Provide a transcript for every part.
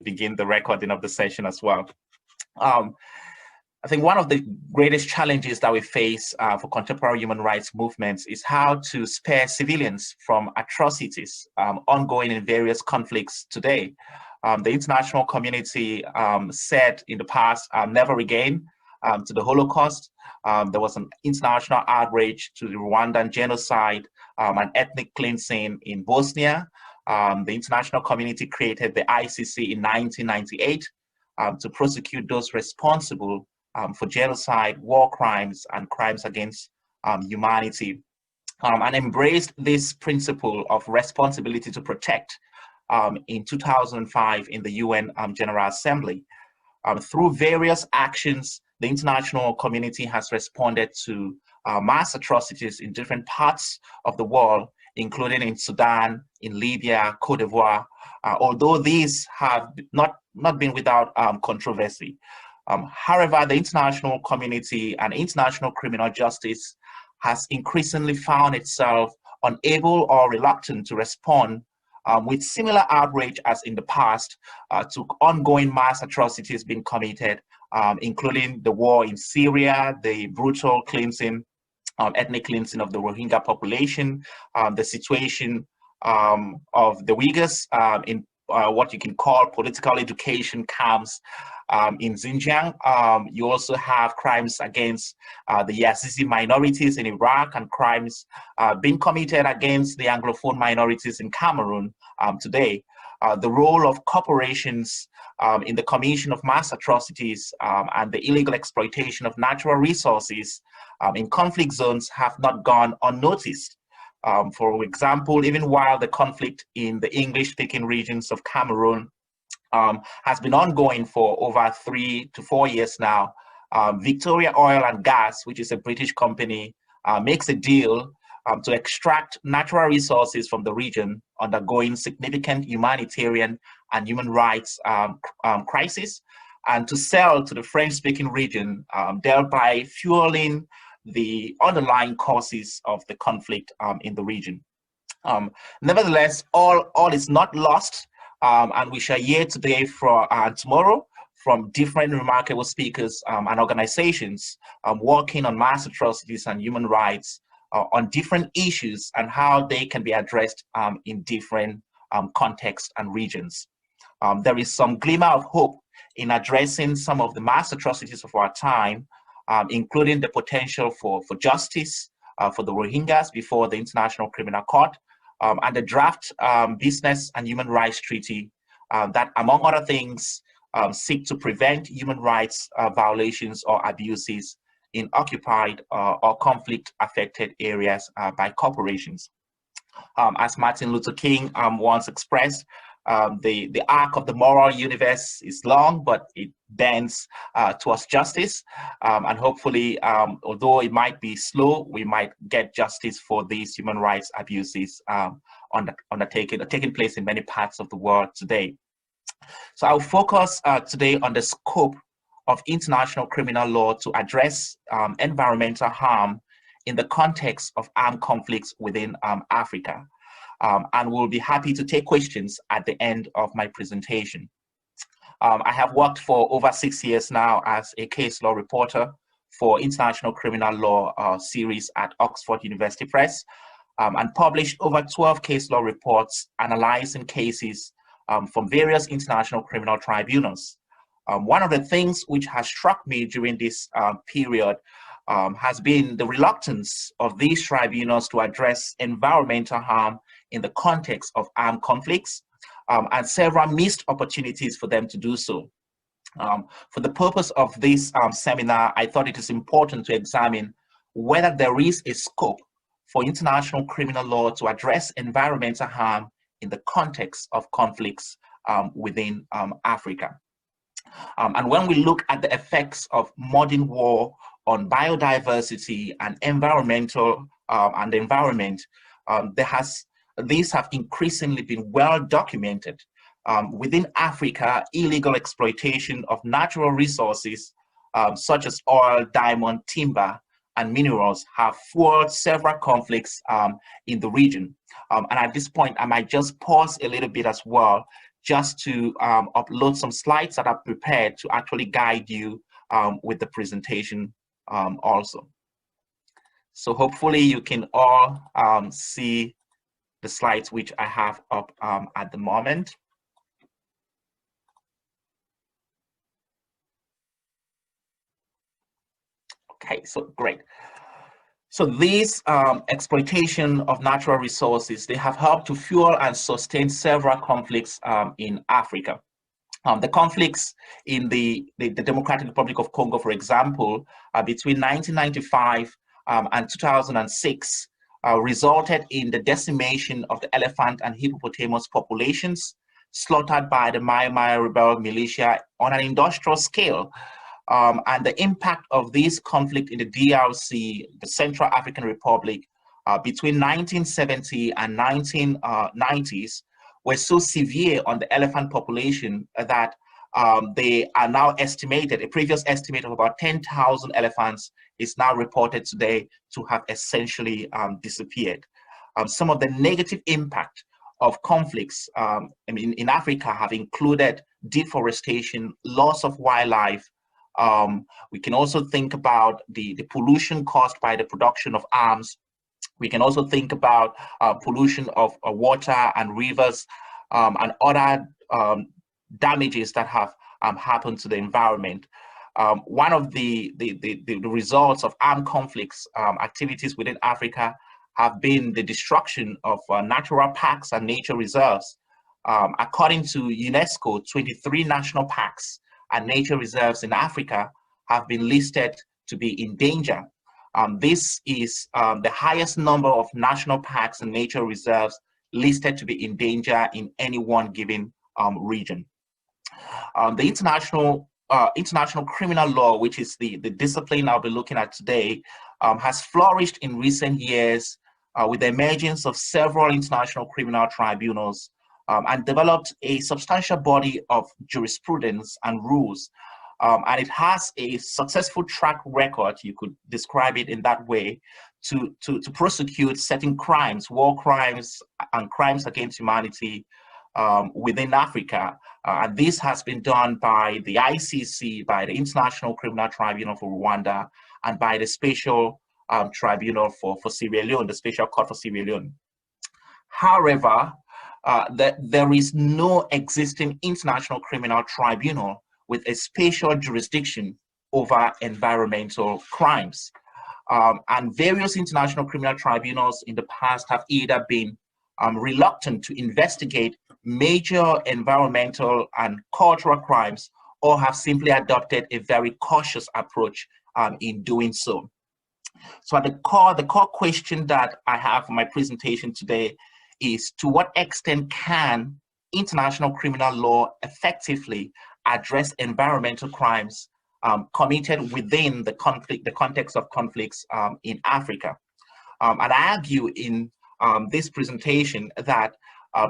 begin the recording of the session as well. I think one of the greatest challenges that we face for contemporary human rights movements is how to spare civilians from atrocities ongoing in various conflicts today. The international community said in the past, never again to the Holocaust. There was an international outrage to the Rwandan genocide and ethnic cleansing in Bosnia. The international community created the ICC in 1998 to prosecute those responsible for genocide, war crimes, and crimes against humanity, and embraced this principle of responsibility to protect in 2005 in the UN General Assembly. Through various actions, the international community has responded to mass atrocities in different parts of the world, including in Sudan, in Libya, Cote d'Ivoire, although these have not been without controversy. However, the international community and international criminal justice has increasingly found itself unable or reluctant to respond with similar outrage as in the past to ongoing mass atrocities being committed, including the war in Syria, the brutal cleansing, ethnic cleansing of the Rohingya population, the situation of the Uyghurs in what you can call political education camps in Xinjiang. You also have crimes against the Yazidi minorities in Iraq and crimes being committed against the Anglophone minorities in Cameroon today. The role of corporations in the commission of mass atrocities and the illegal exploitation of natural resources in conflict zones have not gone unnoticed. For example, even while the conflict in the English-speaking regions of Cameroon has been ongoing for over 3 to 4 years now, Victoria Oil and Gas, which is a British company, makes a deal to extract natural resources from the region undergoing significant humanitarian and human rights crisis, and to sell to the French-speaking region, thereby fueling the underlying causes of the conflict in the region. Nevertheless, all is not lost, and we shall hear today and tomorrow from different remarkable speakers and organizations working on mass atrocities and human rights on different issues and how they can be addressed in different contexts and regions. There is some glimmer of hope in addressing some of the mass atrocities of our time, including the potential for justice for the Rohingyas before the International Criminal Court, and the draft Business and Human Rights Treaty that, among other things, seek to prevent human rights violations or abuses in occupied or conflict-affected areas by corporations. As Martin Luther King once expressed, the arc of the moral universe is long, but it bends towards justice. And hopefully, although it might be slow, we might get justice for these human rights abuses taking place in many parts of the world today. So I'll focus today on the scope of international criminal law to address environmental harm in the context of armed conflicts within Africa. And we'll be happy to take questions at the end of my presentation. I have worked for over 6 years now as a case law reporter for international criminal law series at Oxford University Press, and published over 12 case law reports analyzing cases from various international criminal tribunals. One of the things which has struck me during this period has been the reluctance of these tribunals to address environmental harm in the context of armed conflicts, and several missed opportunities for them to do so. For the purpose of this seminar, I thought it is important to examine whether there is a scope for international criminal law to address environmental harm in the context of conflicts within Africa. And when we look at the effects of modern war on biodiversity and environmental and the environment, these have increasingly been well documented. Within Africa, illegal exploitation of natural resources such as oil, diamond, timber, and minerals have fueled several conflicts in the region. And at this point, I might just pause a little bit as well just to upload some slides that are prepared to actually guide you with the presentation also. So hopefully you can all see the slides which I have up at the moment. Okay, so great. So these exploitation of natural resources, they have helped to fuel and sustain several conflicts in Africa. The conflicts in the Democratic Republic of Congo, for example, between 1995 and 2006, resulted in the decimation of the elephant and hippopotamus populations slaughtered by the Mai Mai rebel militia on an industrial scale. And the impact of this conflict in the DRC, the Central African Republic, between 1970 and 1990s were so severe on the elephant population that they are now estimated, a previous estimate of about 10,000 elephants is now reported today to have essentially disappeared. Some of the negative impact of conflicts in Africa have included deforestation, loss of wildlife. We can also think about the pollution caused by the production of arms. We can also think about pollution of water and rivers and other damages that have happened to the environment. One of the results of armed conflicts activities within Africa have been the destruction of natural parks and nature reserves. According to UNESCO, 23 national parks and nature reserves in Africa have been listed to be in danger. This is the highest number of national parks and nature reserves listed to be in danger in any one given region. The international criminal law, which is the discipline I'll be looking at today, has flourished in recent years with the emergence of several international criminal tribunals and developed a substantial body of jurisprudence and rules. And it has a successful track record, you could describe it in that way, to prosecute certain crimes, war crimes and crimes against humanity within Africa. And this has been done by the ICC, by the International Criminal Tribunal for Rwanda, and by the Special Tribunal for Sierra Leone, the Special Court for Sierra Leone. However, there is no existing international criminal tribunal with a special jurisdiction over environmental crimes. And various international criminal tribunals in the past have either been reluctant to investigate major environmental and cultural crimes, or have simply adopted a very cautious approach in doing so. So at the core question that I have for my presentation today is, to what extent can international criminal law effectively address environmental crimes committed within the context of conflicts in Africa? And I argue in this presentation that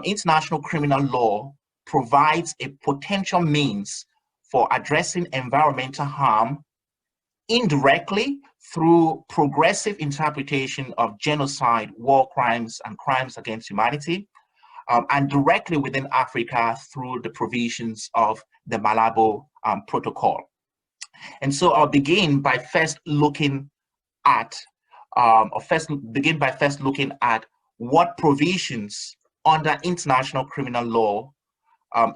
international criminal law provides a potential means for addressing environmental harm indirectly through progressive interpretation of genocide, war crimes, and crimes against humanity, and directly within Africa through the provisions of the Malabo Protocol. And so I'll begin by first looking at what provisions under international criminal law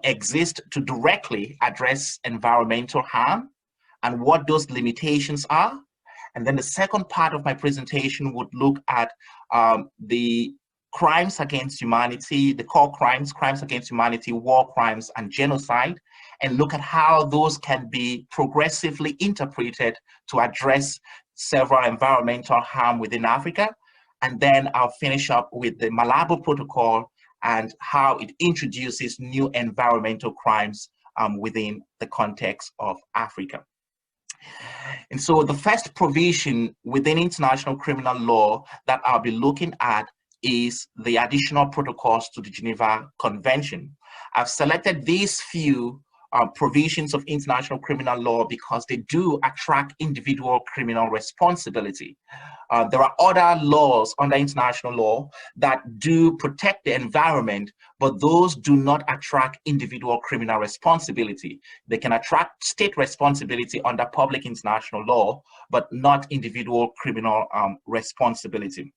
exist to directly address environmental harm and what those limitations are. And then the second part of my presentation would look at the crimes against humanity, the core crimes, crimes against humanity, war crimes, and genocide, and look at how those can be progressively interpreted to address several environmental harm within Africa. And then I'll finish up with the Malabo Protocol and how it introduces new environmental crimes within the context of Africa. And so the first provision within international criminal law that I'll be looking at is the additional protocols to the Geneva Convention. I've selected these few provisions of international criminal law because they do attract individual criminal responsibility. There are other laws under international law that do protect the environment, but those do not attract individual criminal responsibility. They can attract state responsibility under public international law, but not individual criminal responsibility.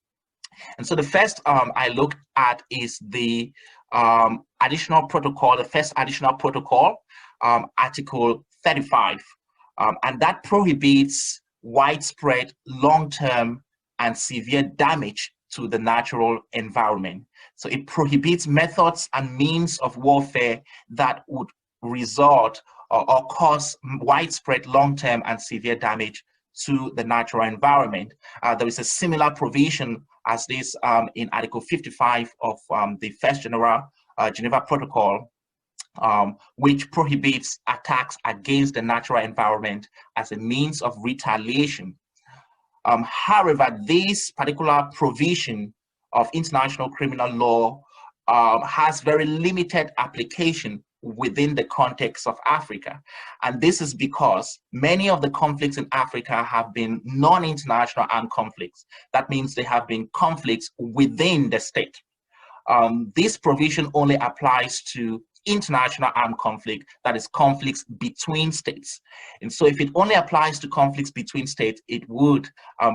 And so the first I look at is the additional protocol, the first additional protocol, Article 35, and that prohibits widespread, long-term, and severe damage to the natural environment. So it prohibits methods and means of warfare that would result or cause widespread, long-term, and severe damage to the natural environment. There is a similar provision as this in Article 55 of the First General Geneva Protocol, which prohibits attacks against the natural environment as a means of retaliation. However, this particular provision of international criminal law has very limited application within the context of Africa. And this is because many of the conflicts in Africa have been non-international armed conflicts. That means they have been conflicts within the state. This provision only applies to international armed conflict, that is conflicts between states. And so if it only applies to conflicts between states, it would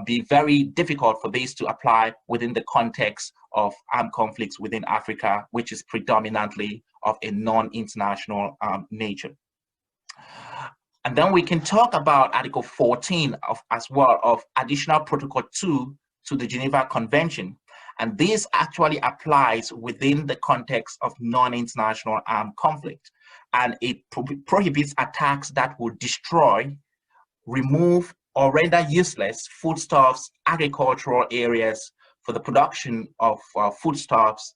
be very difficult for this to apply within the context of armed conflicts within Africa, which is predominantly of a non-international nature. And then we can talk about Article 14 as well of Additional Protocol 2 to the Geneva Convention. And this actually applies within the context of non-international armed conflict. And it prohibits attacks that will destroy, remove, or render useless foodstuffs, agricultural areas for the production of foodstuffs,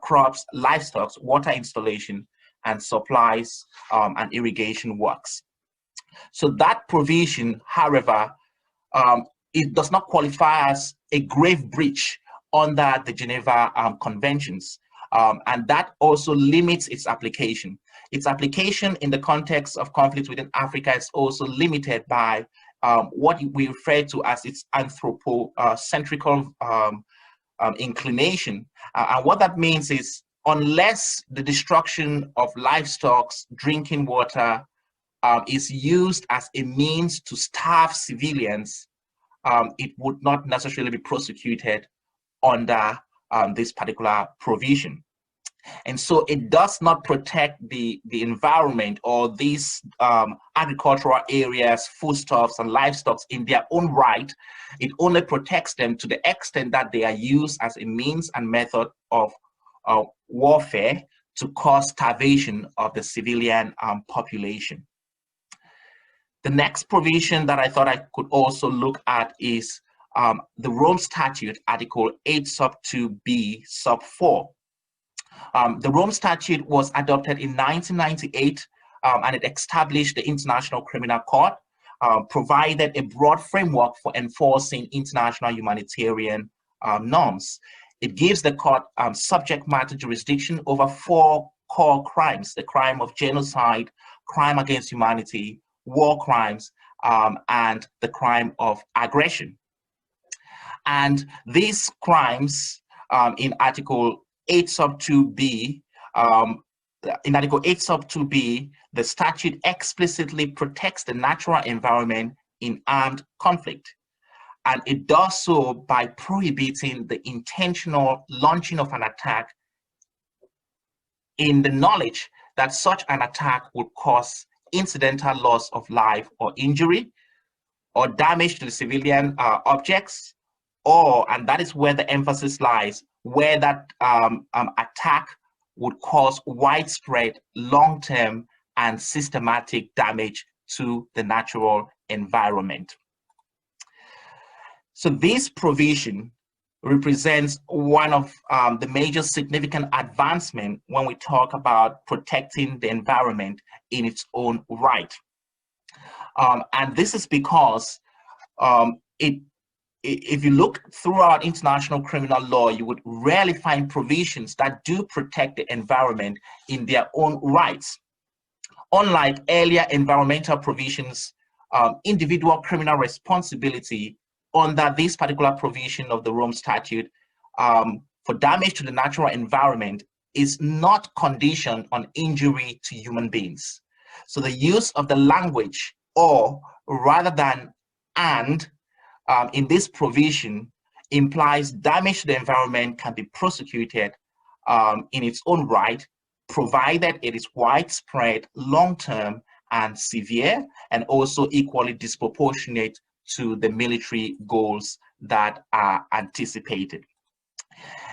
crops, livestock, water installation, and supplies and irrigation works. So that provision, however, it does not qualify as a grave breach under the Geneva Conventions, and that also limits its application. Its application in the context of conflicts within Africa is also limited by what we refer to as its anthropocentrical inclination. And what that means is, unless the destruction of livestock, drinking water is used as a means to starve civilians, it would not necessarily be prosecuted under this particular provision. And so it does not protect the environment or these agricultural areas, foodstuffs, and livestock in their own right. It only protects them to the extent that they are used as a means and method of warfare to cause starvation of the civilian population. The next provision that I thought I could also look at is the Rome Statute, Article 8 sub 2b sub 4. The Rome Statute was adopted in 1998, and it established the International Criminal Court, provided a broad framework for enforcing international humanitarian norms. It gives the court subject matter jurisdiction over 4 core crimes: the crime of genocide, crime against humanity, war crimes, and the crime of aggression. And these crimes in Article 8 sub 2b, the statute explicitly protects the natural environment in armed conflict. And it does so by prohibiting the intentional launching of an attack in the knowledge that such an attack would cause incidental loss of life or injury or damage to the civilian objects, or, and that is where the emphasis lies, where that attack would cause widespread, long-term, and systematic damage to the natural environment. So this provision represents one of the major significant advancements when we talk about protecting the environment in its own right. And this is because if you look throughout international criminal law, you would rarely find provisions that do protect the environment in their own rights. unlike earlier environmental provisions, individual criminal responsibility under this particular provision of the Rome Statute for damage to the natural environment is not conditioned on injury to human beings. So the use of the language or rather than and in this provision implies damage to the environment can be prosecuted in its own right, provided it is widespread, long-term, and severe, and also equally disproportionate to the military goals that are anticipated.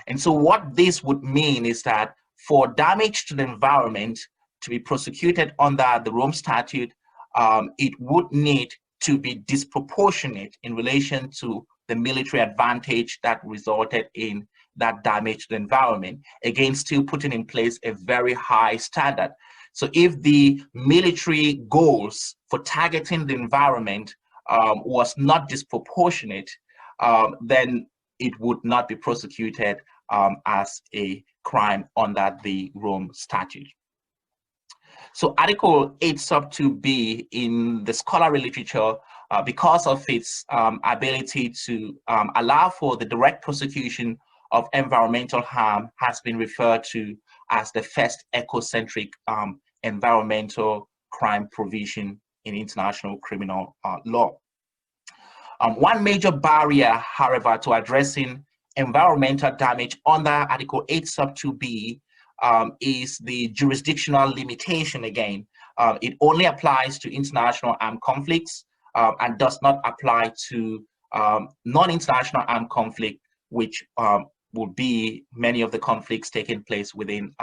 And so what this would mean is that for damage to the environment to be prosecuted under the Rome Statute, it would need to be disproportionate in relation to the military advantage that resulted in that damage to the environment, again, still putting in place a very high standard. So if the military goals for targeting the environment was not disproportionate, then it would not be prosecuted as a crime under the Rome Statute. So Article 8 sub 2b in the scholarly literature, because of its ability to allow for the direct prosecution of environmental harm, has been referred to as the first ecocentric environmental crime provision in international criminal law. One major barrier, however, to addressing environmental damage under Article 8 sub 2b is the jurisdictional limitation again. It only applies to international armed conflicts and does not apply to non-international armed conflict, which would be many of the conflicts taking place within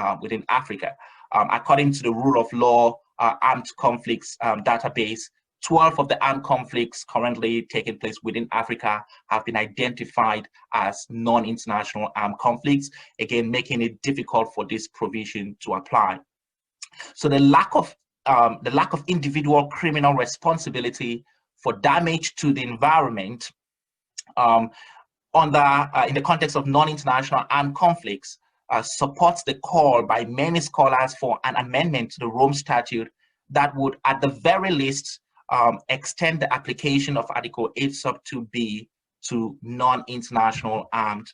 Africa. According to the rule of law armed conflicts database, 12 of the armed conflicts currently taking place within Africa have been identified as non-international armed conflicts, again, making it difficult for this provision to apply. So the lack of individual criminal responsibility for damage to the environment in the context of non-international armed conflicts supports the call by many scholars for an amendment to the Rome Statute that would, at the very least, extend the application of Article 8 sub 2b to non-international armed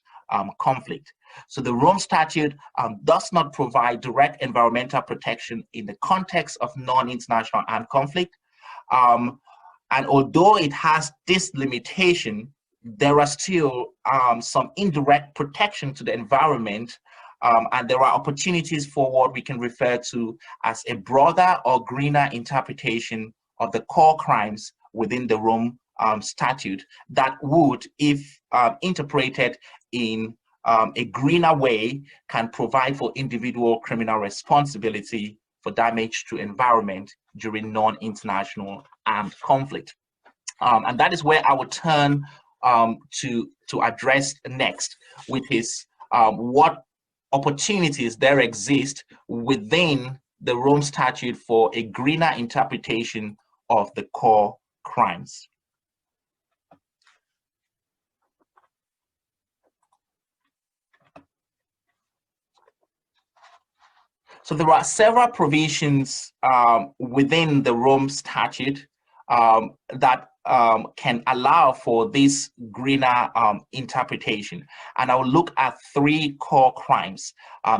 conflict. So the Rome Statute does not provide direct environmental protection in the context of non-international armed conflict. And although it has this limitation, there are still some indirect protection to the environment, and there are opportunities for what we can refer to as a broader or greener interpretation of the core crimes within the Rome Statute that would, if interpreted in a greener way, can provide for individual criminal responsibility for damage to environment during non-international armed conflict. And that is where I would turn to address next, which is what opportunities there exist within the Rome Statute for a greener interpretation of the core crimes. So there are several provisions within the Rome Statute that can allow for this greener interpretation. And I will look at three core crimes.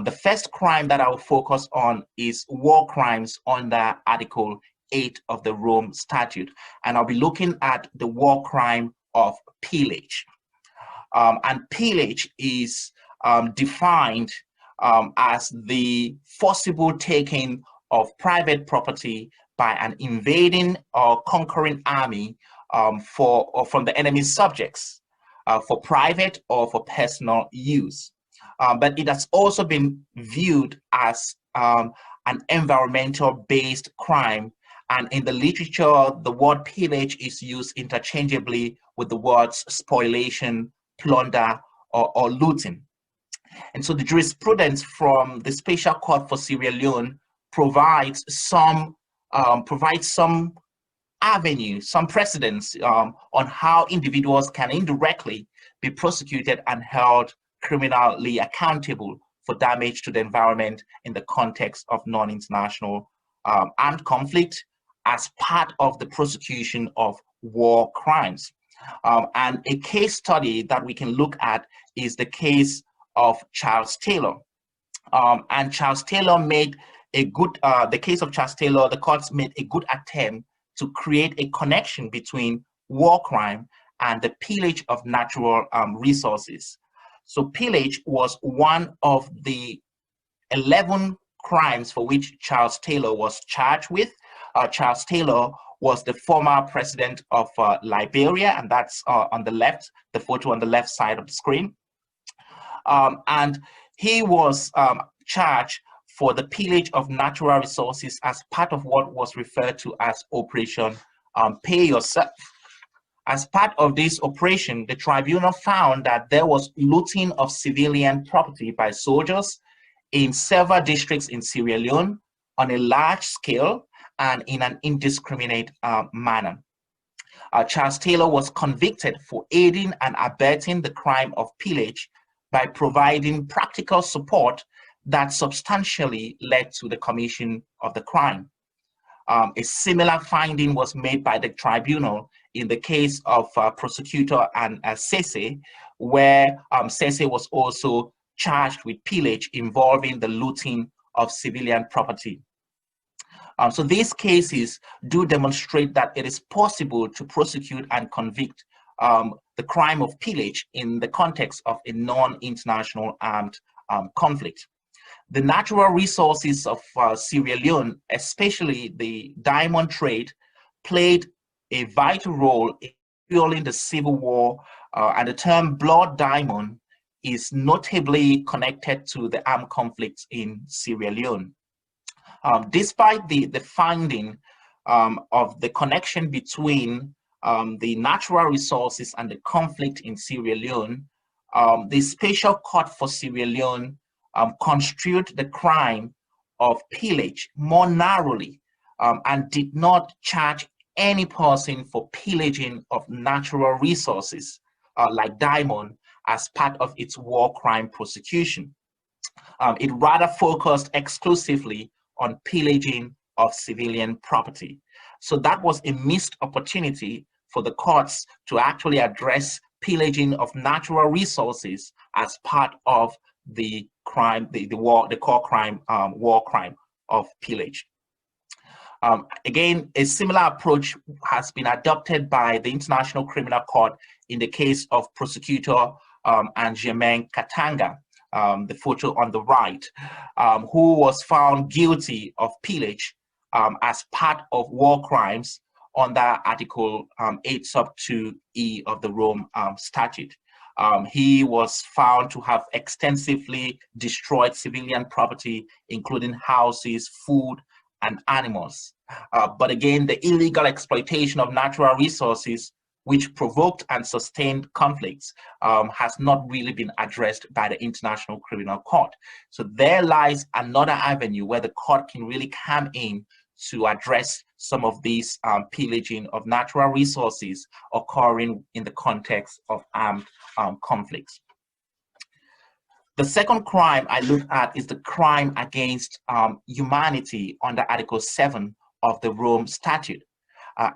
The first crime that I will focus on is war crimes under Article 8 of the Rome Statute. And I'll be looking at the war crime of pillage. And pillage is defined as the forcible taking of private property by an invading or conquering army from the enemy's subjects for private or for personal use. But it has also been viewed as an environmental-based crime. And in the literature, the word pillage is used interchangeably with the words spoliation, plunder, or looting. And so the jurisprudence from the Special Court for Sierra Leone provides some avenue, some precedents on how individuals can indirectly be prosecuted and held criminally accountable for damage to the environment in the context of non-international armed conflict as part of the prosecution of war crimes. And a case study that we can look at is the case of Charles Taylor. And Charles Taylor made a good, the case of Charles Taylor, the courts made a good attempt to create a connection between war crime and the pillage of natural resources. So pillage was one of the 11 crimes for which Charles Taylor was charged with. Charles Taylor was the former president of Liberia, and that's on the left, the photo on the left side of the screen. And he was charged for the pillage of natural resources as part of what was referred to as Operation Pay Yourself. As part of this operation, the tribunal found that there was looting of civilian property by soldiers in several districts in Sierra Leone on a large scale and in an indiscriminate manner. Charles Taylor was convicted for aiding and abetting the crime of pillage by providing practical support that substantially led to the commission of the crime. A similar finding was made by the tribunal in the case of prosecutor and Sese, where Sese was also charged with pillage involving the looting of civilian property. So these cases do demonstrate that it is possible to prosecute and convict the crime of pillage in the context of a non-international armed conflict. The natural resources of Sierra Leone, especially the diamond trade, played a vital role in fueling the civil war, and the term blood diamond is notably connected to the armed conflicts in Sierra Leone. Despite the finding of the connection between the natural resources and the conflict in Sierra Leone, the Special Court for Sierra Leone construed the crime of pillage more narrowly and did not charge any person for pillaging of natural resources like diamond as part of its war crime prosecution. It rather focused exclusively on pillaging of civilian property. So that was a missed opportunity for the courts to actually address pillaging of natural resources as part of the crime, the core crime, war crime of pillage. Again, a similar approach has been adopted by the International Criminal Court in the case of prosecutor and Germain Katanga, the photo on the right, who was found guilty of pillage as part of war crimes under Article 8 sub 2E of the Rome Statute. He was found to have extensively destroyed civilian property, including houses, food, and animals. But again, the illegal exploitation of natural resources, which provoked and sustained conflicts, has not really been addressed by the International Criminal Court. So there lies another avenue where the court can really come in to address some of these pillaging of natural resources occurring in the context of armed conflicts. The second crime I look at is the crime against humanity under Article 7 of the Rome Statute.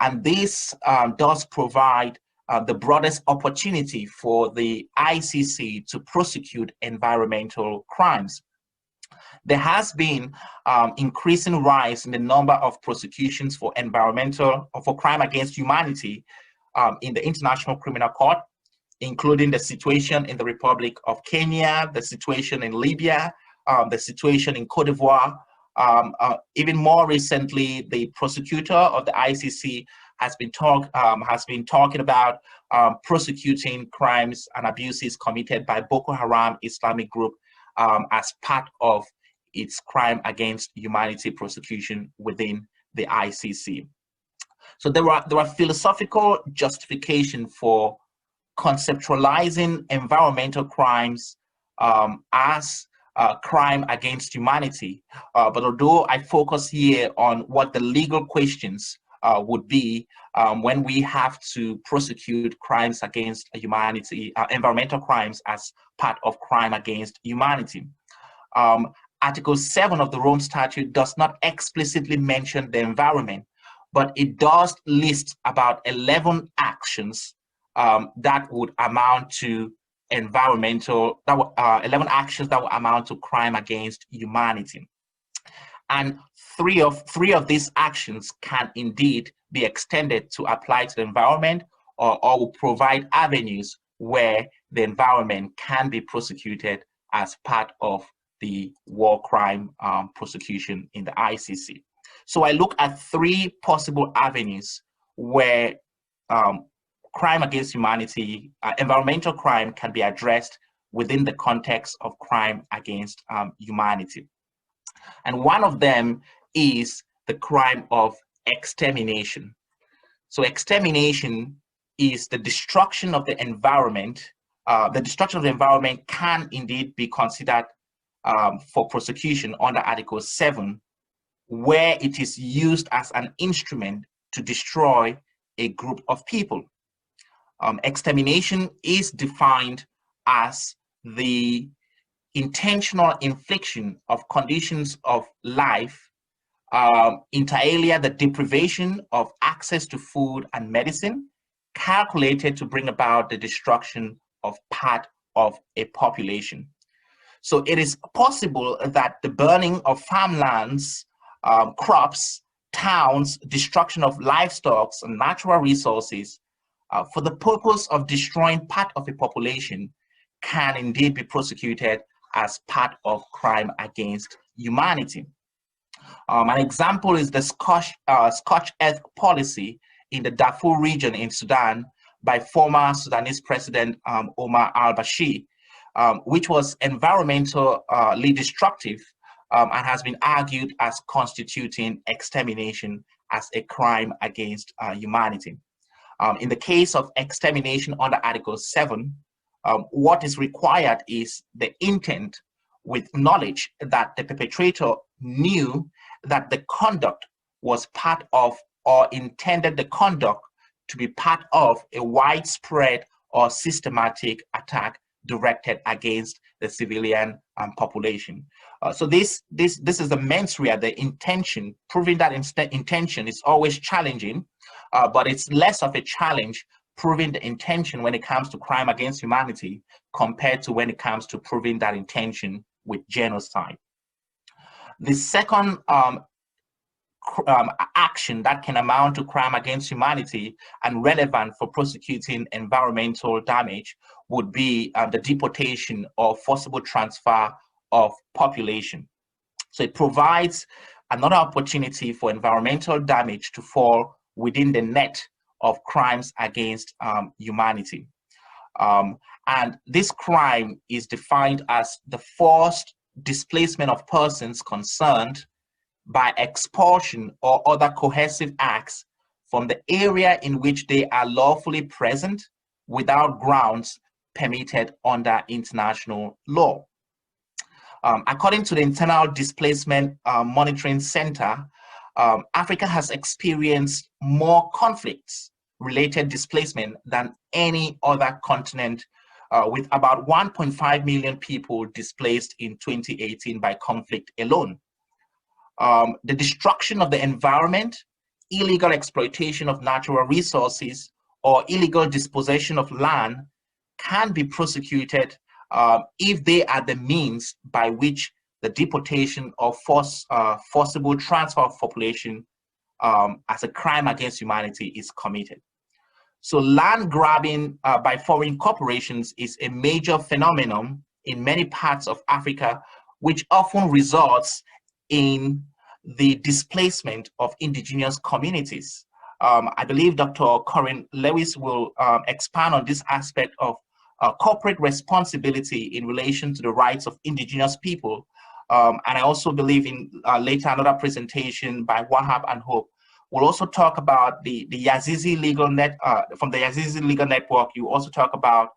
And this does provide the broadest opportunity for the ICC to prosecute environmental crimes. There has been increasing rise in the number of prosecutions for environmental or for crime against humanity in the International Criminal Court, including the situation in the Republic of Kenya, the situation in Libya, the situation in Cote d'Ivoire. Even more recently, the prosecutor of the ICC has been talking about prosecuting crimes and abuses committed by Boko Haram Islamic group as part of its crime against humanity prosecution within the ICC. So there are philosophical justification for conceptualizing environmental crimes as crime against humanity. But although I focus here on what the legal questions would be when we have to prosecute crimes against humanity, environmental crimes as part of crime against humanity. Article 7 of the Rome Statute does not explicitly mention the environment, but it does list about 11 actions that would amount to 11 actions that would amount to crime against humanity. And three of these actions can indeed be extended to apply to the environment, or will provide avenues where the environment can be prosecuted as part of the war crime prosecution in the ICC. So I look at three possible avenues where crime against humanity, environmental crime, can be addressed within the context of crime against humanity. And one of them is the crime of extermination. So extermination is the destruction of the environment. The destruction of the environment can indeed be considered for prosecution under Article 7, where it is used as an instrument to destroy a group of people. Extermination is defined as the intentional infliction of conditions of life, inter alia, the deprivation of access to food and medicine, calculated to bring about the destruction of part of a population. So it is possible that the burning of farmlands, crops, towns, destruction of livestock and natural resources for the purpose of destroying part of a population can indeed be prosecuted as part of crime against humanity. An example is the scorched earth policy in the Darfur region in Sudan by former Sudanese President Omar al-Bashir, which was environmentally destructive and has been argued as constituting extermination as a crime against humanity. In the case of extermination under Article 7, what is required is the intent with knowledge that the perpetrator knew that the conduct was part of, or intended the conduct to be part of, a widespread or systematic attack directed against the civilian population. So this is the mens rea, the intention. Proving that intention is always challenging, but it's less of a challenge proving the intention when it comes to crime against humanity compared to when it comes to proving that intention with genocide. The second action that can amount to crime against humanity and relevant for prosecuting environmental damage would be the deportation or forcible transfer of population. So it provides another opportunity for environmental damage to fall within the net of crimes against humanity. And this crime is defined as the forced displacement of persons concerned by expulsion or other coercive acts from the area in which they are lawfully present without grounds permitted under international law. According to the Internal Displacement Monitoring Center, Africa has experienced more conflicts related displacement than any other continent, with about 1.5 million people displaced in 2018 by conflict alone. The destruction of the environment, illegal exploitation of natural resources, or illegal dispossession of land can be prosecuted if they are the means by which the deportation or forcible transfer of population as a crime against humanity is committed. So land grabbing by foreign corporations is a major phenomenon in many parts of Africa, which often results in the displacement of indigenous communities. I believe Dr. Corinne Lewis will expand on this aspect of corporate responsibility in relation to the rights of indigenous people. And I also believe in later another presentation by Wahab and Hope, we'll also talk about the Yazizi legal from the Yazizi legal network. You also talk about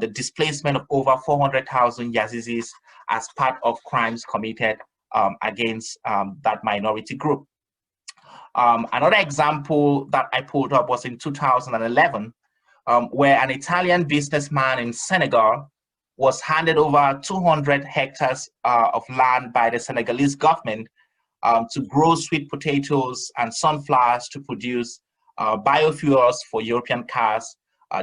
the displacement of over 400,000 Yazizis as part of crimes committed against that minority group. Another example that I pulled up was in 2011, where an Italian businessman in Senegal was handed over 200 hectares of land by the Senegalese government to grow sweet potatoes and sunflowers to produce biofuels for European cars,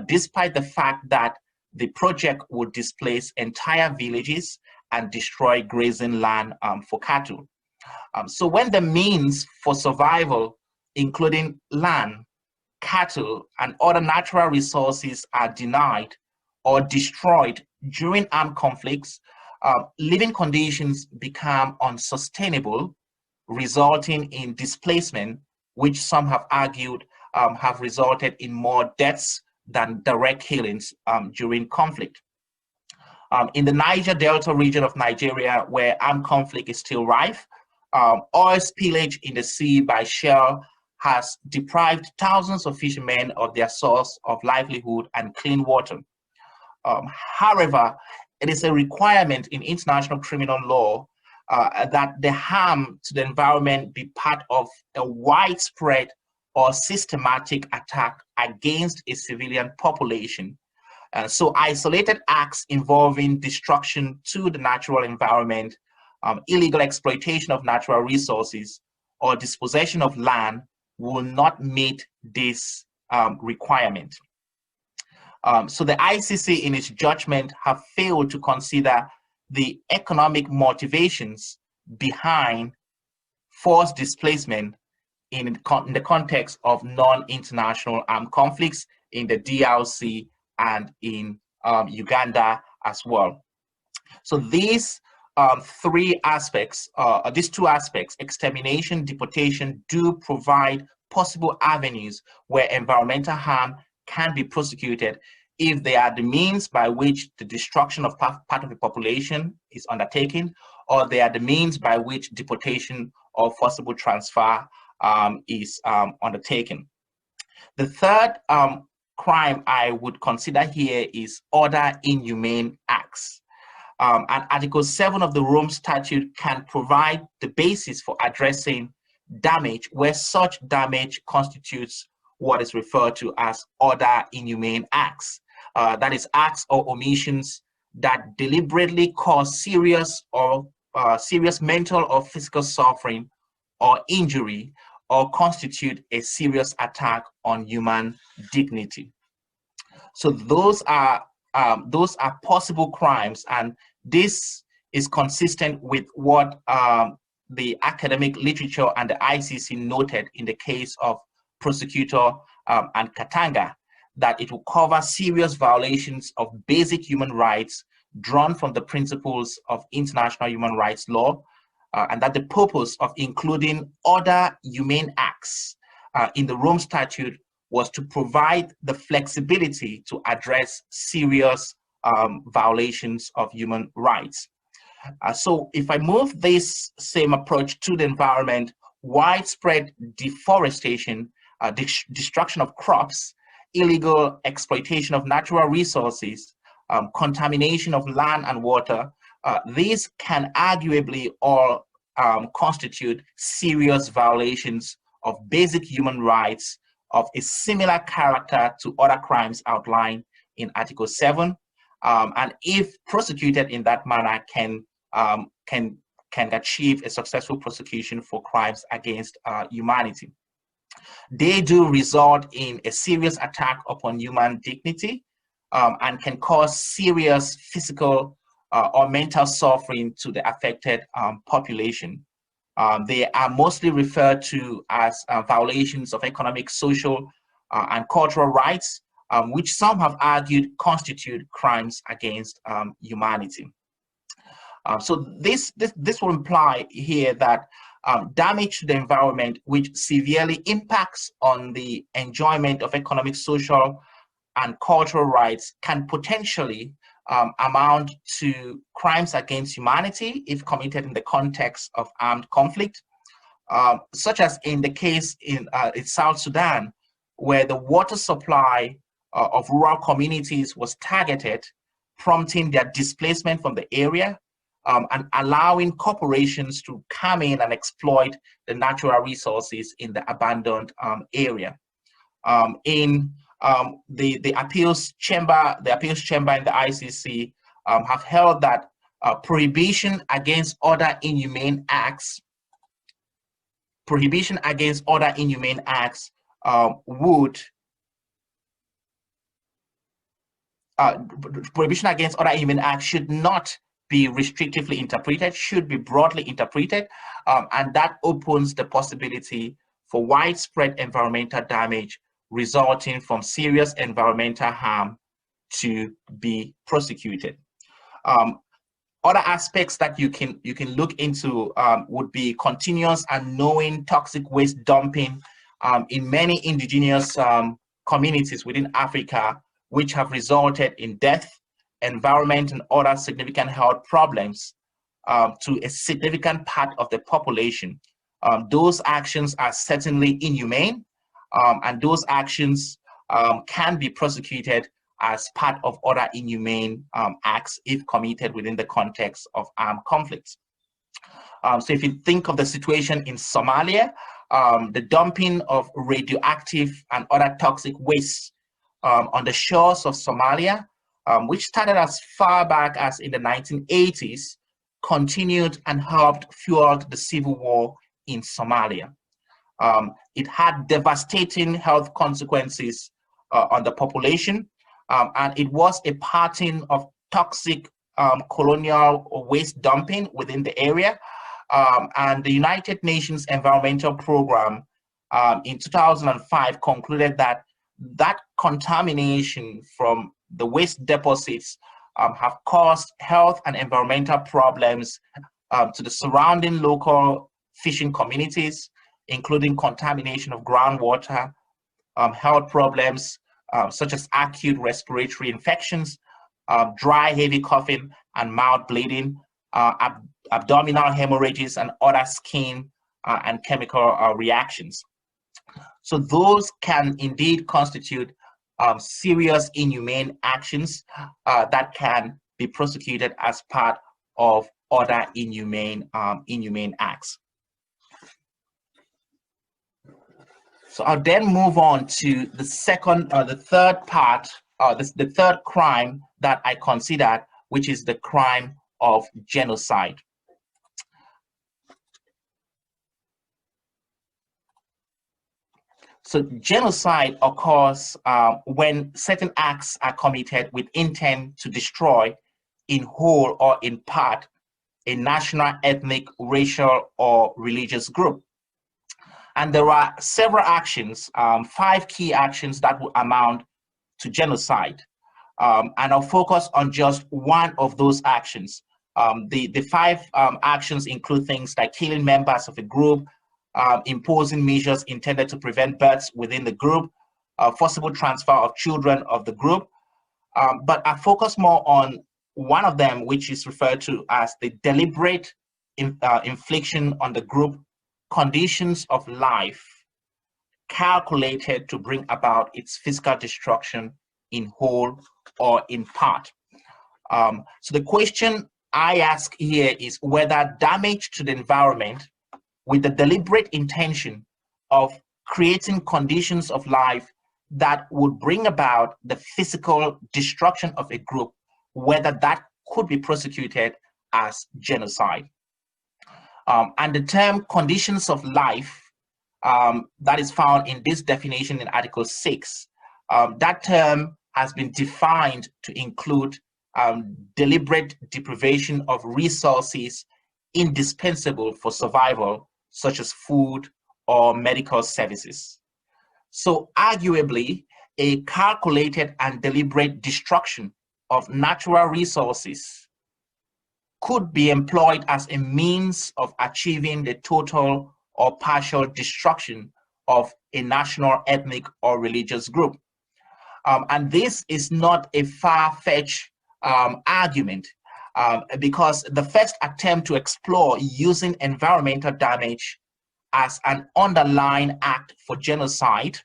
despite the fact that the project would displace entire villages and destroy grazing land for cattle. So when the means for survival, including land, cattle, and other natural resources are denied or destroyed during armed conflicts, living conditions become unsustainable, resulting in displacement, which some have argued have resulted in more deaths than direct killings during conflict. In the Niger Delta region of Nigeria, where armed conflict is still rife, oil spillage in the sea by Shell has deprived thousands of fishermen of their source of livelihood and clean water. However, it is a requirement in international criminal law that the harm to the environment be part of a widespread or systematic attack against a civilian population. So isolated acts involving destruction to the natural environment, illegal exploitation of natural resources, or dispossession of land will not meet this requirement. So the ICC in its judgment have failed to consider the economic motivations behind forced displacement in the context of non-international armed conflicts in the DRC and in Uganda as well. So these three aspects, these two aspects, extermination, deportation, do provide possible avenues where environmental harm can be prosecuted if they are the means by which the destruction of part of the population is undertaken, or they are the means by which deportation or forcible transfer is undertaken. The third crime I would consider here is other inhumane acts. And Article 7 of the Rome Statute can provide the basis for addressing damage where such damage constitutes what is referred to as other inhumane acts. That is, acts or omissions that deliberately cause serious mental or physical suffering or injury, or constitute a serious attack on human dignity. So those are possible crimes, and this is consistent with what the academic literature and the ICC noted in the case of Prosecutor and Katanga, that it will cover serious violations of basic human rights drawn from the principles of international human rights law, and that the purpose of including other humane acts in the Rome Statute was to provide the flexibility to address serious violations of human rights. So if I move this same approach to the environment, widespread deforestation, destruction of crops, illegal exploitation of natural resources, contamination of land and water, these can arguably all constitute serious violations of basic human rights of a similar character to other crimes outlined in Article 7, and if prosecuted in that manner, can achieve a successful prosecution for crimes against humanity. They do result in a serious attack upon human dignity and can cause serious physical or mental suffering to the affected population. They are mostly referred to as violations of economic, social, and cultural rights, which some have argued constitute crimes against humanity. So this will imply here that damage to the environment, which severely impacts on the enjoyment of economic, social, and cultural rights, can potentially amount to crimes against humanity if committed in the context of armed conflict, such as in the case in South Sudan, where the water supply of rural communities was targeted, prompting their displacement from the area, and allowing corporations to come in and exploit the natural resources in the abandoned area. In the appeals chamber in the ICC have held that prohibition against other inhumane acts would prohibition against other inhumane acts should not be restrictively interpreted, should be broadly interpreted, and that opens the possibility for widespread environmental damage resulting from serious environmental harm to be prosecuted. Other aspects that you can look into would be continuous and knowing toxic waste dumping in many indigenous communities within Africa, which have resulted in death, environment, and other significant health problems to a significant part of the population. Those actions are certainly inhumane, and those actions can be prosecuted as part of other inhumane acts if committed within the context of armed conflicts. So if you think of the situation in Somalia, the dumping of radioactive and other toxic waste on the shores of Somalia, which started as far back as in the 1980s, continued and helped fuel the civil war in Somalia. It had devastating health consequences on the population, and it was a pattern of toxic colonial waste dumping within the area. And the United Nations Environmental Program in 2005 concluded that that contamination from the waste deposits have caused health and environmental problems to the surrounding local fishing communities, including contamination of groundwater, health problems such as acute respiratory infections, dry, heavy coughing, and mouth bleeding, abdominal hemorrhages, and other skin and chemical reactions. So those can indeed constitute serious inhumane actions that can be prosecuted as part of other inhumane acts. So I'll then move on to the third part, the third crime that I considered, which is the crime of genocide. So genocide occurs when certain acts are committed with intent to destroy in whole or in part a national, ethnic, racial, or religious group. And there are several actions, 5 key actions that will amount to genocide. And I'll focus on just one of those actions. The 5 actions include things like killing members of a group, imposing measures intended to prevent births within the group, forcible transfer of children of the group. But I focus more on one of them, which is referred to as the deliberate infliction on the group conditions of life calculated to bring about its physical destruction in whole or in part. So the question I ask here is whether damage to the environment with the deliberate intention of creating conditions of life that would bring about the physical destruction of a group, whether that could be prosecuted as genocide. And the term conditions of life that is found in this definition in Article 6, that term has been defined to include deliberate deprivation of resources indispensable for survival, such as food or medical services. So arguably, a calculated and deliberate destruction of natural resources could be employed as a means of achieving the total or partial destruction of a national, ethnic, or religious group. And this is not a far-fetched argument because the first attempt to explore using environmental damage as an underlying act for genocide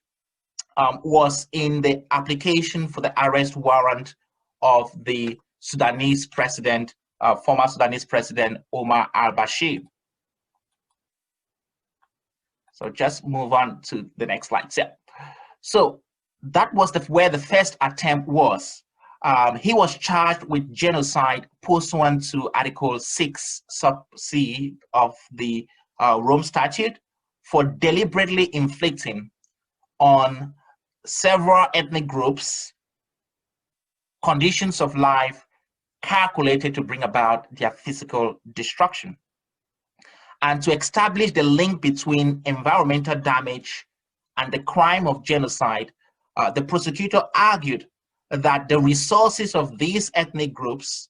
was in the application for the arrest warrant of the Sudanese president, former Sudanese President Omar al-Bashir. So just move on to the next slide. So that was where the first attempt was. He was charged with genocide pursuant to Article 6 sub C of the Rome Statute for deliberately inflicting on several ethnic groups conditions of life calculated to bring about their physical destruction. And to establish the link between environmental damage and the crime of genocide, the prosecutor argued that the resources of these ethnic groups,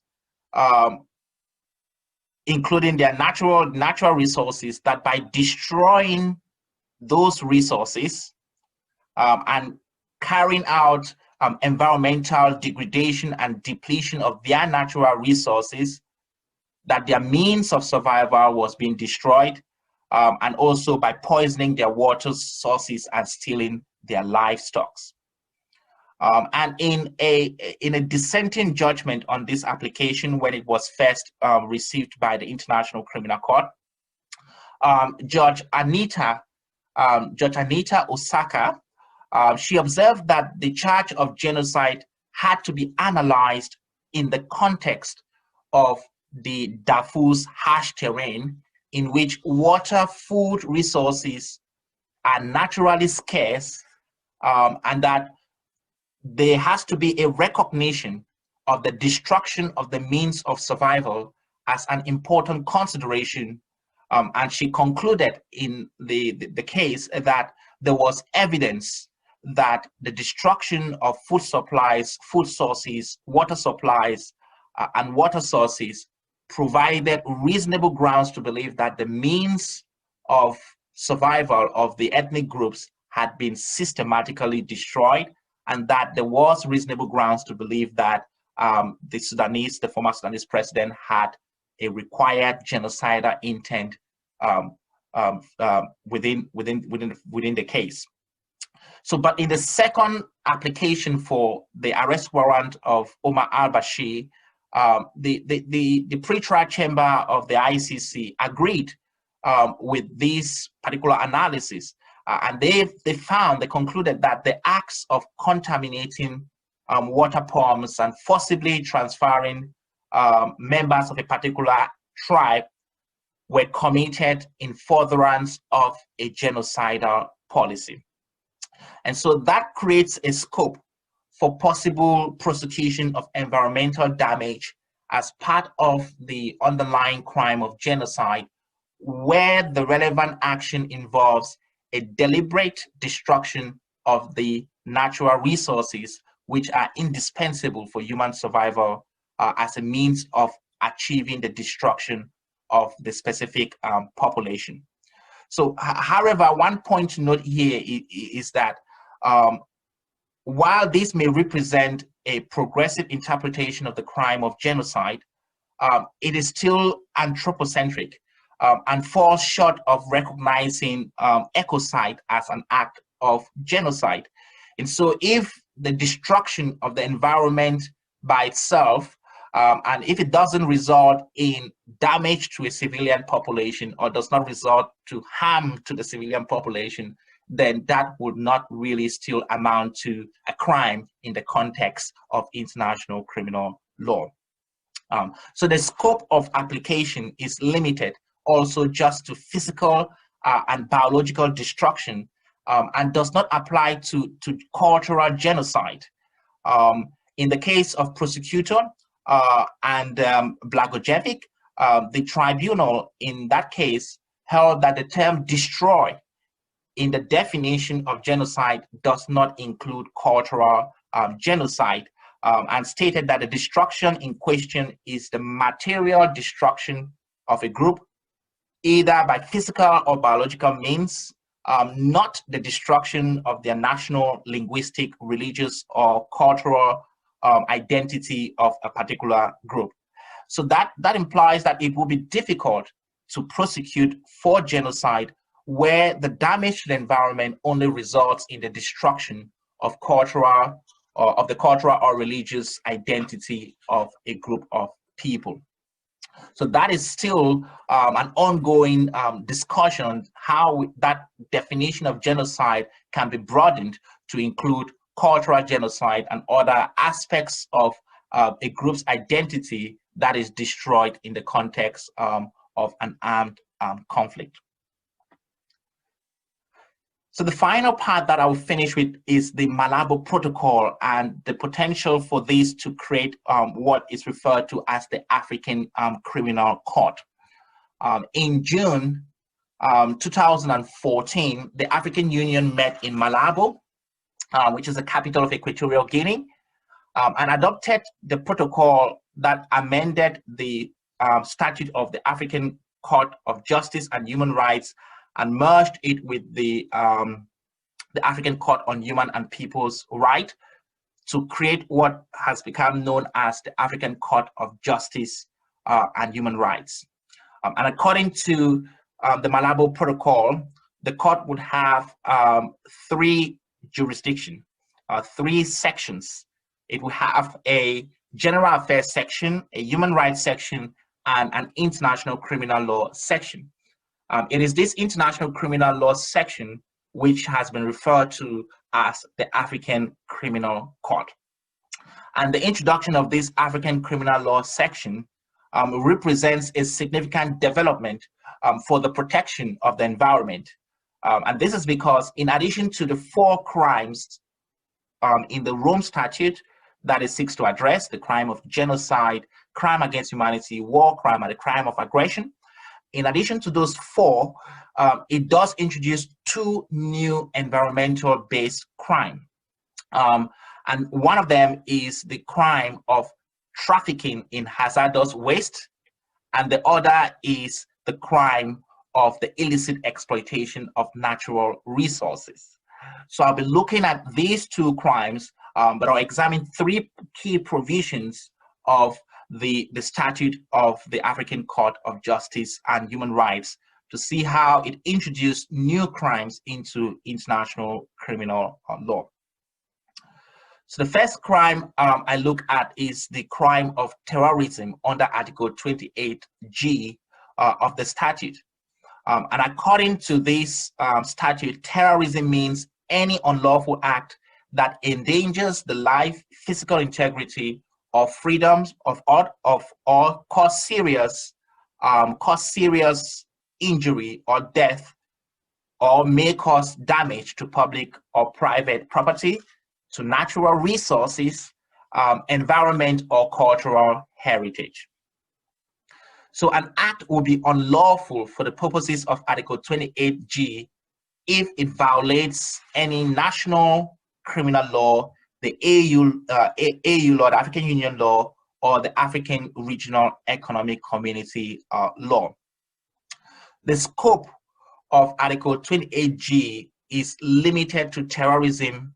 including their natural resources, that by destroying those resources and carrying out environmental degradation and depletion of their natural resources, that their means of survival was being destroyed, and also by poisoning their water sources and stealing their livestock. And in a dissenting judgment on this application, when it was first received by the International Criminal Court, Judge Anita Osaka, she observed that the charge of genocide had to be analyzed in the context of the Darfur's harsh terrain, in which water, food resources are naturally scarce, and that there has to be a recognition of the destruction of the means of survival as an important consideration. And she concluded in the case that there was evidence that the destruction of food supplies, food sources, water supplies, and water sources provided reasonable grounds to believe that the means of survival of the ethnic groups had been systematically destroyed, and that there was reasonable grounds to believe that the former Sudanese president, had a required genocidal intent within the case. So, but in the second application for the arrest warrant of Omar al-Bashir, the pre-trial chamber of the ICC agreed with this particular analysis, and they concluded that the acts of contaminating water pumps and forcibly transferring members of a particular tribe were committed in furtherance of a genocidal policy. And so that creates a scope for possible prosecution of environmental damage as part of the underlying crime of genocide, where the relevant action involves a deliberate destruction of the natural resources which are indispensable for human survival as a means of achieving the destruction of the specific population. So, however, one point to note here is that while this may represent a progressive interpretation of the crime of genocide, it is still anthropocentric and falls short of recognizing ecocide as an act of genocide. And so if the destruction of the environment by itself, and if it doesn't result in damage to a civilian population or does not result to harm to the civilian population, then that would not really still amount to a crime in the context of international criminal law. So the scope of application is limited also just to physical and biological destruction, and does not apply to cultural genocide. In the case of prosecutor and Blagojevic, the tribunal in that case held that the term destroy in the definition of genocide does not include cultural genocide, and stated that the destruction in question is the material destruction of a group, either by physical or biological means, not the destruction of their national, linguistic, religious, or cultural identity of a particular group. So that implies that it will be difficult to prosecute for genocide where the damage to the environment only results in the destruction of cultural or religious identity of a group of people. So that is still an ongoing discussion on how that definition of genocide can be broadened to include cultural genocide, and other aspects of a group's identity that is destroyed in the context of an armed conflict. So the final part that I will finish with is the Malabo Protocol and the potential for this to create what is referred to as the African Criminal Court. In June 2014, the African Union met in Malabo, which is the capital of Equatorial Guinea, and adopted the protocol that amended the statute of the African Court of Justice and Human Rights and merged it with the African Court on Human and People's Rights to create what has become known as the African Court of Justice and Human Rights. And according to the Malabo Protocol, the court would have three jurisdictions, three sections. It will have a general affairs section, a human rights section, and an international criminal law section. It is this international criminal law section which has been referred to as the African Criminal Court. And the introduction of this African criminal law section represents a significant development for the protection of the environment. And this is because in addition to the 4 crimes in the Rome Statute that it seeks to address, the crime of genocide, crime against humanity, war crime, and the crime of aggression, in addition to those 4, it does introduce 2 new environmental-based crime. And one of them is the crime of trafficking in hazardous waste, and the other is the crime of the illicit exploitation of natural resources. So I'll be looking at these 2 crimes, but I'll examine 3 key provisions of the statute of the African Court of Justice and Human Rights to see how it introduced new crimes into international criminal law. So the first crime I look at is the crime of terrorism under Article 28G of the statute. And according to this statute, terrorism means any unlawful act that endangers the life, physical integrity, or freedoms of or cause serious injury or death, or may cause damage to public or private property, to natural resources, environment, or cultural heritage. So an act will be unlawful for the purposes of Article 28G if it violates any national criminal law, the AU law, the African Union law, or the African Regional Economic Community law. The scope of Article 28G is limited to terrorism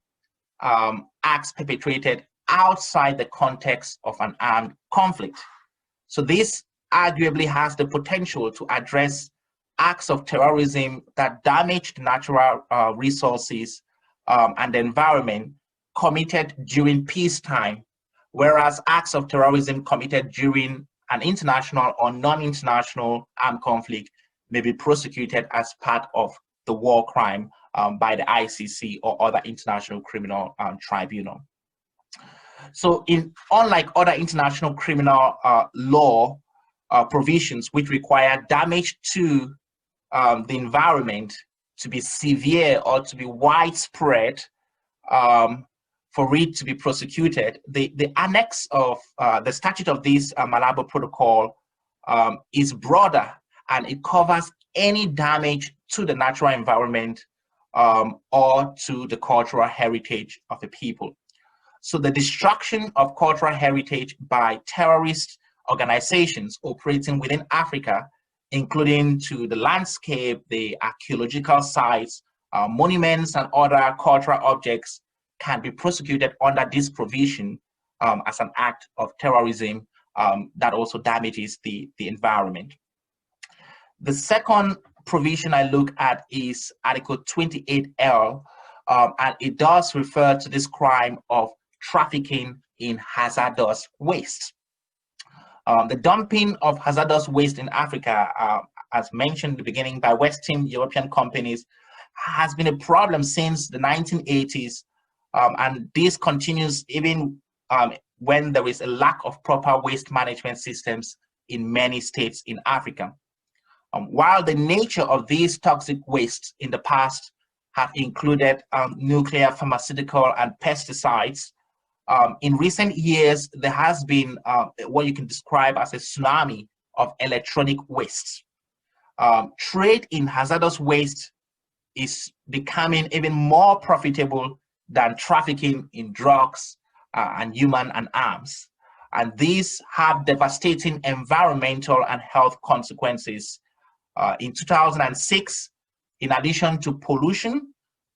acts perpetrated outside the context of an armed conflict. So this arguably has the potential to address acts of terrorism that damage the natural resources and the environment committed during peacetime, whereas acts of terrorism committed during an international or non-international armed conflict may be prosecuted as part of the war crime by the ICC or other international criminal tribunal. So unlike other international criminal law provisions which require damage to the environment to be severe or to be widespread for it to be prosecuted, the annex of the statute of this Malabo Protocol is broader, and it covers any damage to the natural environment or to the cultural heritage of the people. So the destruction of cultural heritage by terrorist organizations operating within Africa, including to the landscape, the archaeological sites, monuments, and other cultural objects, can be prosecuted under this provision as an act of terrorism that also damages the environment. The second provision I look at is Article 28L, and it does refer to this crime of trafficking in hazardous waste. The dumping of hazardous waste in Africa, as mentioned in the beginning by Western European companies, has been a problem since the 1980s, And this continues even when there is a lack of proper waste management systems in many states in Africa. While the nature of these toxic wastes in the past have included nuclear, pharmaceutical, and pesticides, in recent years, there has been what you can describe as a tsunami of electronic waste. Trade in hazardous waste is becoming even more profitable than trafficking in drugs and human and arms. And these have devastating environmental and health consequences. In 2006, in addition to pollution,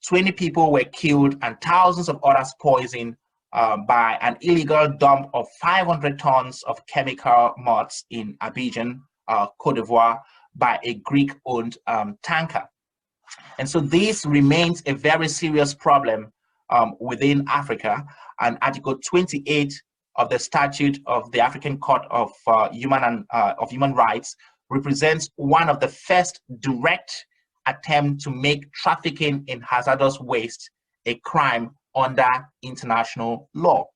20 people were killed and thousands of others poisoned by an illegal dump of 500 tons of chemical muds in Abidjan, Cote d'Ivoire, by a Greek-owned tanker. And so this remains a very serious problem within Africa. And Article 28 of the Statute of the African Court of Human Rights represents one of the first direct attempts to make trafficking in hazardous waste a crime under international law,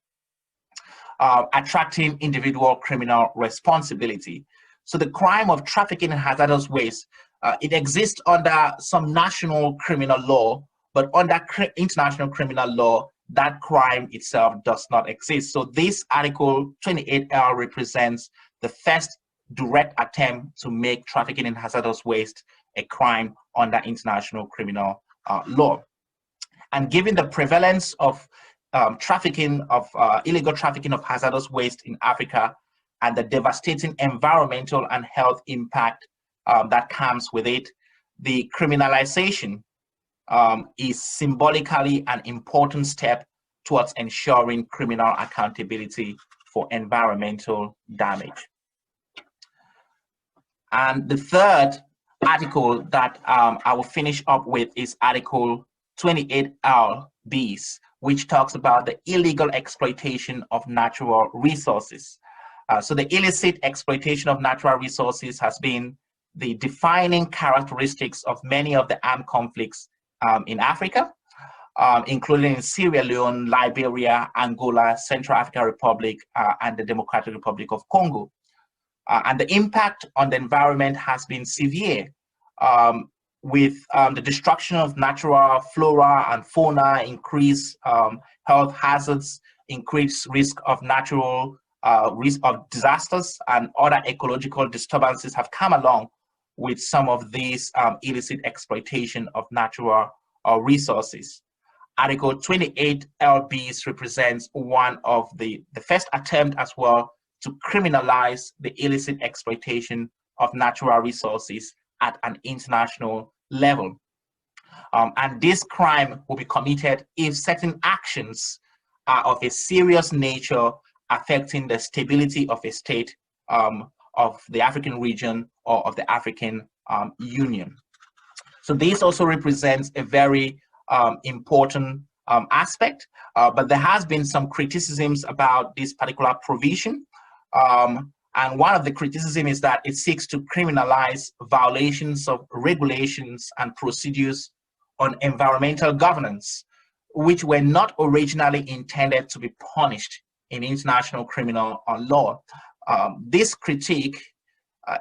attracting individual criminal responsibility. So the crime of trafficking in hazardous waste, it exists under some national criminal law, but under international criminal law, that crime itself does not exist. So this Article 28L represents the first direct attempt to make trafficking in hazardous waste a crime under international criminal law. And given the prevalence of illegal trafficking of hazardous waste in Africa and the devastating environmental and health impact that comes with it, the criminalization is symbolically an important step towards ensuring criminal accountability for environmental damage. And the third article that I will finish up with is Article 28L bis, which talks about the illegal exploitation of natural resources. So the illicit exploitation of natural resources has been the defining characteristics of many of the armed conflicts in Africa, including in Sierra Leone, Liberia, Angola, Central African Republic, and the Democratic Republic of Congo. And the impact on the environment has been severe, with the destruction of natural flora and fauna, increased health hazards, increased risk of risk of disasters, and other ecological disturbances have come along with some of these illicit exploitation of natural resources. Article 28L bis represents one of the first attempt as well to criminalize the illicit exploitation of natural resources at an international level. And this crime will be committed if certain actions are of a serious nature affecting the stability of a state, of the African region, or of the African Union. So this also represents a very important aspect, but there has been some criticisms about this particular provision. And one of the criticism is that it seeks to criminalize violations of regulations and procedures on environmental governance, which were not originally intended to be punished in international criminal law. This critique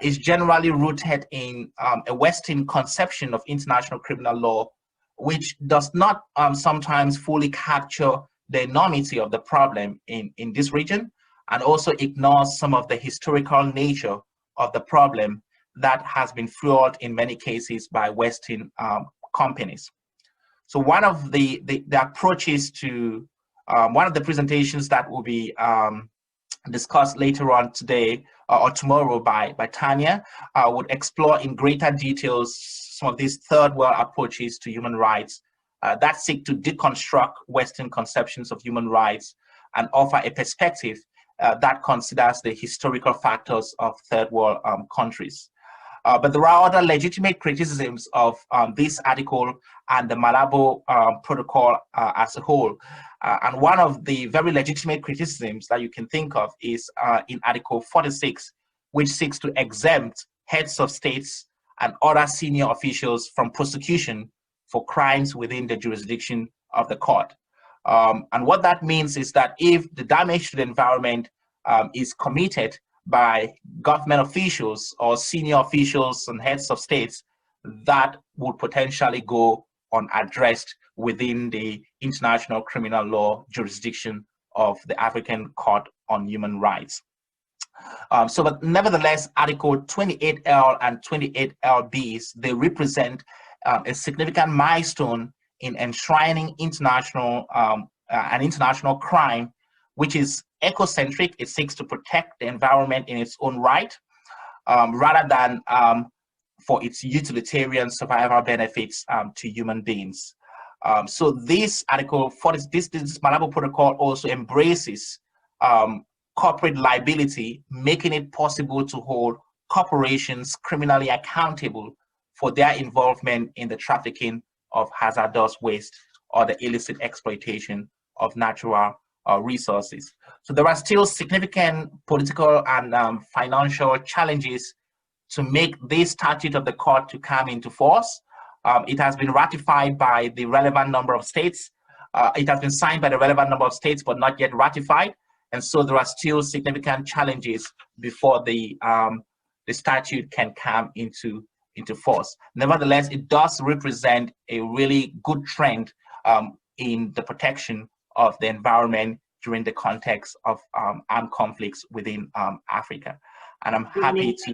is generally rooted in a Western conception of international criminal law, which does not sometimes fully capture the enormity of the problem in this region, and also ignores some of the historical nature of the problem that has been fueled in many cases by Western companies. So one of the approaches to, one of the presentations that will be discussed later on today or tomorrow by Tanya would explore in greater details some of these third world approaches to human rights that seek to deconstruct Western conceptions of human rights and offer a perspective that considers the historical factors of third world countries. But there are other legitimate criticisms of this article and the Malabo Protocol as a whole. And one of the very legitimate criticisms that you can think of is in Article 46, which seeks to exempt heads of states and other senior officials from prosecution for crimes within the jurisdiction of the court. And what that means is that if the damage to the environment is committed by government officials or senior officials and heads of states, that would potentially go unaddressed within the international criminal law jurisdiction of the African Court on Human Rights. But nevertheless, Article 28L and 28LBs, they represent a significant milestone in enshrining an international crime, which is ecocentric. It seeks to protect the environment in its own right, rather than for its utilitarian survival benefits to human beings. So this Article 40, this Malabo Protocol also embraces corporate liability, making it possible to hold corporations criminally accountable for their involvement in the trafficking of hazardous waste or the illicit exploitation of natural resources. So there are still significant political and financial challenges to make this statute of the court to come into force. It has been ratified by the relevant number of states. It has been signed by the relevant number of states, but not yet ratified. And so there are still significant challenges before the statute can come into force. Nevertheless, it does represent a really good trend in the protection of the environment during the context of armed conflicts within Africa. And I'm happy to